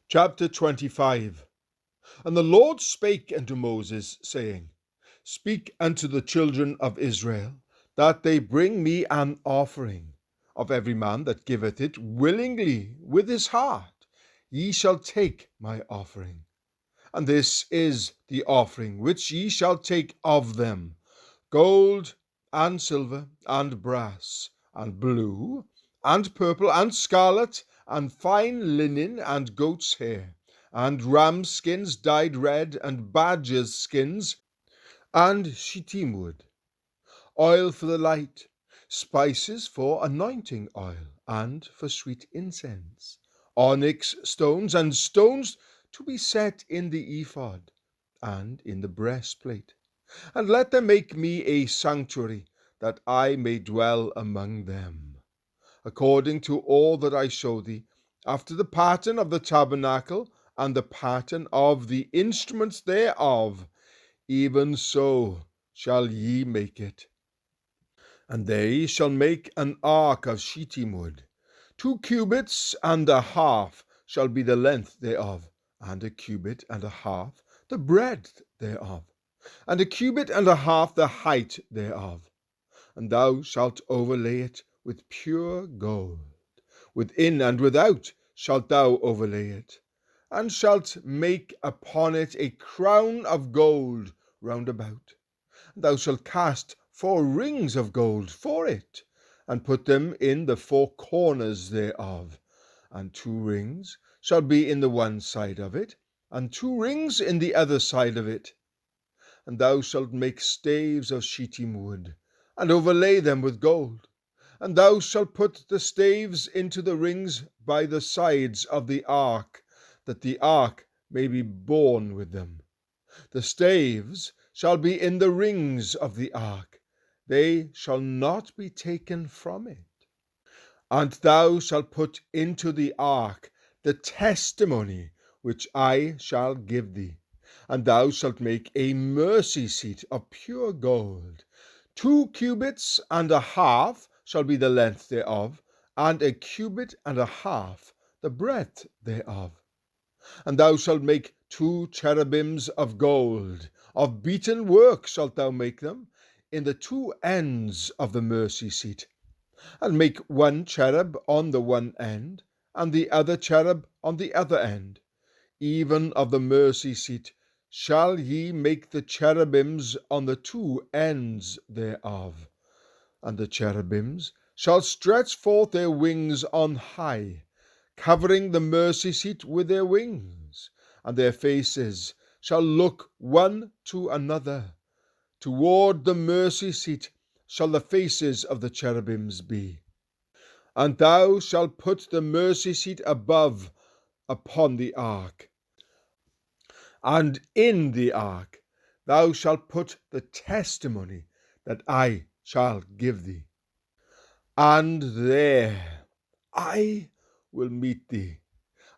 Chapter 25. And the Lord spake unto Moses, saying, Speak unto the children of Israel, that they bring me an offering. Of every man that giveth it willingly with his heart, ye shall take my offering. And this is the offering which ye shall take of them: gold, and silver, and brass, and blue, and purple, and scarlet, and fine linen, and goat's hair, and rams' skins dyed red, and badgers' skins, and shittim wood, oil for the light, spices for anointing oil, and for sweet incense, onyx stones, and stones to be set in the ephod, and in the breastplate. And let them make me a sanctuary, that I may dwell among them, according to all that I show thee, after the pattern of the tabernacle, and the pattern of the instruments thereof, even so shall ye make it. And they shall make an ark of shittim wood. 2 cubits and a half shall be the length thereof, and a cubit and a half the breadth thereof, and a cubit and a half the height thereof. And thou shalt overlay it with pure gold. Within and without shalt thou overlay it, and shalt make upon it a crown of gold round about. Thou shalt cast 4 rings of gold for it, and put them in the 4 corners thereof. And 2 rings shall be in the one side of it, and 2 rings in the other side of it. And thou shalt make staves of shittim wood, and overlay them with gold. And thou shalt put the staves into the rings by the sides of the ark, that the ark may be borne with them. The staves shall be in the rings of the ark, they shall not be taken from it. And thou shalt put into the ark the testimony which I shall give thee. And thou shalt make a mercy seat of pure gold. 2 cubits and a half shall be the length thereof, and a cubit and a half the breadth thereof. And thou shalt make 2 cherubims of gold. Of beaten work shalt thou make them, in the 2 ends of the mercy seat. And make 1 cherub on the one end, and the other cherub on the other end. Even of the mercy seat shall ye make the cherubims on the 2 ends thereof. And the cherubims shall stretch forth their wings on high, covering the mercy seat with their wings, and their faces shall look one to another. Toward the mercy seat shall the faces of the cherubims be. And thou shalt put the mercy seat above upon the ark. And in the ark thou shalt put the testimony that I shall give thee. And there I will meet thee,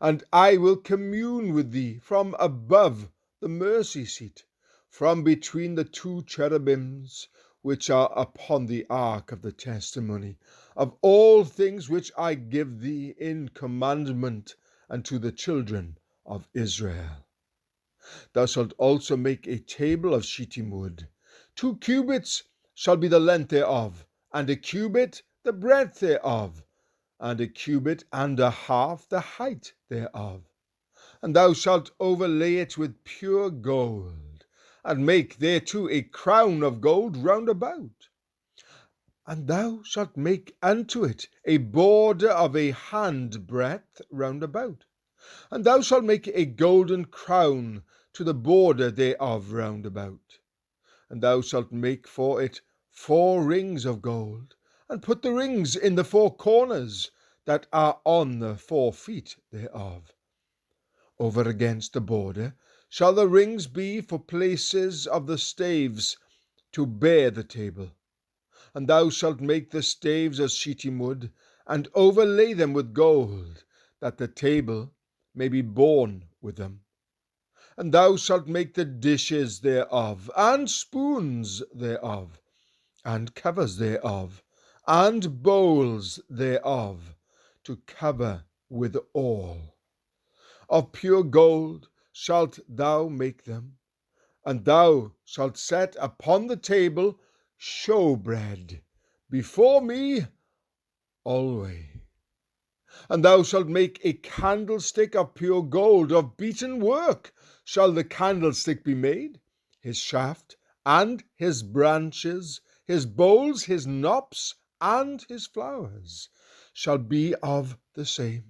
and I will commune with thee from above the mercy seat, from between the 2 cherubims which are upon the ark of the testimony, of all things which I give thee in commandment unto the children of Israel. Thou shalt also make a table of shittim wood. 2 cubits shall be the length thereof, and a cubit the breadth thereof, and a cubit and a half the height thereof. And thou shalt overlay it with pure gold, and make thereto a crown of gold round about. And thou shalt make unto it a border of a hand breadth round about. And thou shalt make a golden crown to the border thereof round about. And thou shalt make for it 4 rings of gold, and put the rings in the 4 corners that are on the 4 feet thereof. Over against the border shall the rings be for places of the staves to bear the table. And thou shalt make the staves of shittim wood, and overlay them with gold, that the table may be borne with them. And thou shalt make the dishes thereof, and spoons thereof, and covers thereof, and bowls thereof, to cover with all. Of pure gold shalt thou make them, and thou shalt set upon the table showbread before me alway. And thou shalt make a candlestick of pure gold, of beaten work shall the candlestick be made, his shaft and his branches, his bowls, his knops, and his flowers shall be of the same.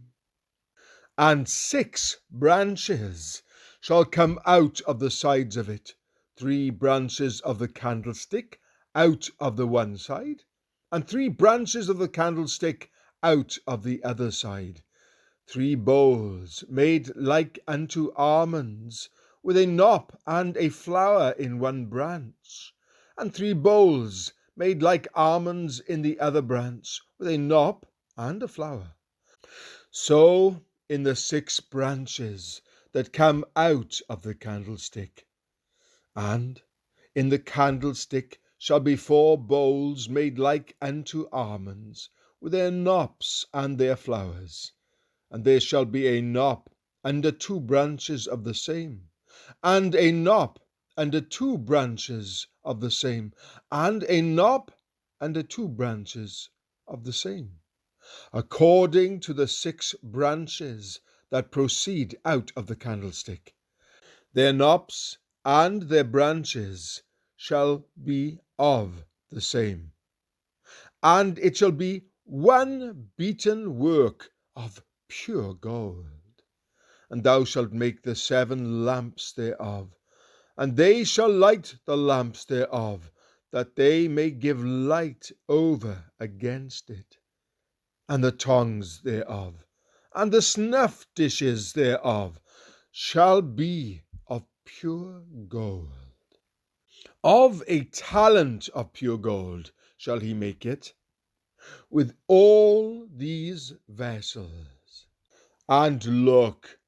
And 6 branches shall come out of the sides of it, 3 branches of the candlestick out of the one side, and 3 branches of the candlestick out of the other side. 3 bowls made like unto almonds, with a knop and a flower in one branch, and 3 bowls made like almonds in the other branch, with a knop and a flower. So in the 6 branches that come out of the candlestick. And in the candlestick shall be 4 bowls made like unto almonds, with their knops and their flowers. And there shall be a knop under 2 branches of the same, and a knop under 2 branches of the same, and a knop under 2 branches of the same, according to the 6 branches that proceed out of the candlestick. Their knops and their branches shall be of the same. And it shall be one beaten work of pure gold. And thou shalt make the 7 lamps thereof, and they shall light the lamps thereof, that they may give light over against it. And the tongues thereof, and the snuff dishes thereof, shall be of pure gold. Of a talent of pure gold shall he make it, with all these vessels. And look,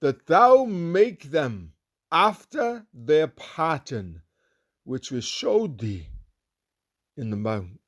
that thou make them after their pattern, which was showed thee in the mount.